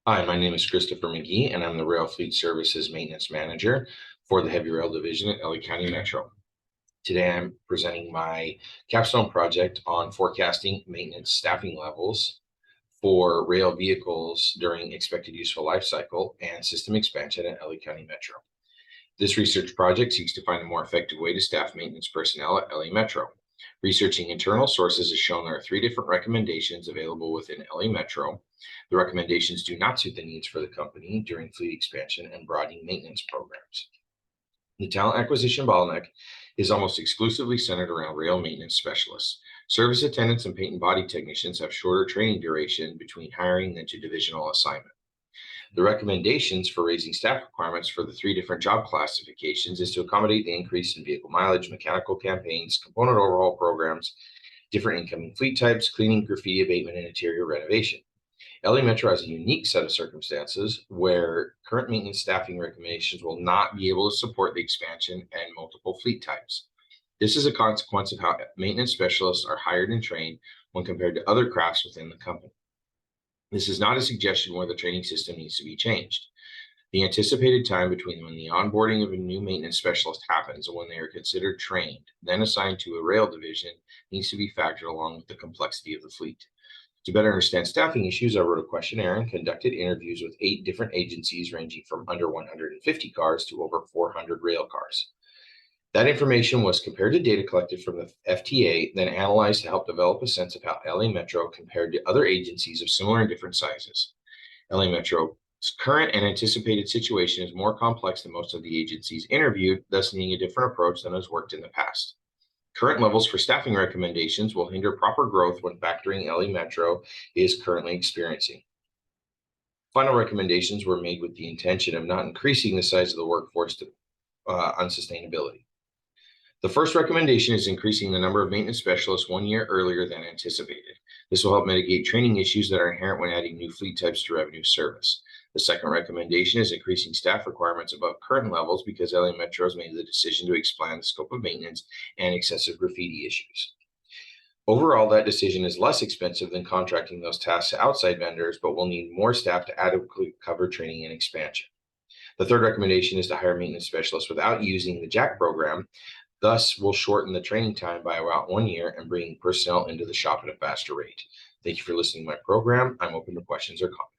Hi, my name is Christopher McGee, and I'm the Rail Fleet Services Maintenance Manager for the Heavy Rail Division at LA County Metro. Today, I'm presenting my Capstone project on forecasting maintenance staffing levels for rail vehicles during expected useful life cycle and system expansion at LA County Metro. This research project seeks to find a more effective way to staff maintenance personnel at LA Metro. Researching internal sources has shown there are three different recommendations available within LA Metro. The recommendations do not suit the needs for the company during fleet expansion and broadening maintenance programs. The talent acquisition bottleneck is almost exclusively centered around rail maintenance specialists. Service attendants and paint and body technicians have shorter training duration between hiring than to divisional assignment. The recommendations for raising staff requirements for the three different job classifications is to accommodate the increase in vehicle mileage, mechanical campaigns, component overhaul programs, different incoming fleet types, cleaning, graffiti abatement, and interior renovation. LA Metro has a unique set of circumstances where current maintenance staffing recommendations will not be able to support the expansion and multiple fleet types. This is a consequence of how maintenance specialists are hired and trained when compared to other crafts within the company. This is not a suggestion where the training system needs to be changed. The anticipated time between when the onboarding of a new maintenance specialist happens and when they are considered trained, then assigned to a rail division, needs to be factored along with the complexity of the fleet. To better understand staffing issues, I wrote a questionnaire and conducted interviews with 8 different agencies ranging from under 150 cars to over 400 rail cars. That information was compared to data collected from the FTA, then analyzed to help develop a sense of how LA Metro compared to other agencies of similar and different sizes. LA Metro's current and anticipated situation is more complex than most of the agencies interviewed, thus needing a different approach than has worked in the past. Current levels for staffing recommendations will hinder proper growth when factoring LA Metro is currently experiencing. Final recommendations were made with the intention of not increasing the size of the workforce to unsustainability. The first recommendation is increasing the number of maintenance specialists 1 year earlier than anticipated. This will help mitigate training issues that are inherent when adding new fleet types to revenue service. The second recommendation is increasing staff requirements above current levels because LA Metro has made the decision to expand the scope of maintenance and excessive graffiti issues. Overall, that decision is less expensive than contracting those tasks to outside vendors, but will need more staff to adequately cover training and expansion. The third recommendation is to hire maintenance specialists without using the JACK program. Thus, will shorten the training time by about 1 year and bring personnel into the shop at a faster rate. Thank you for listening to my program. I'm open to questions or comments.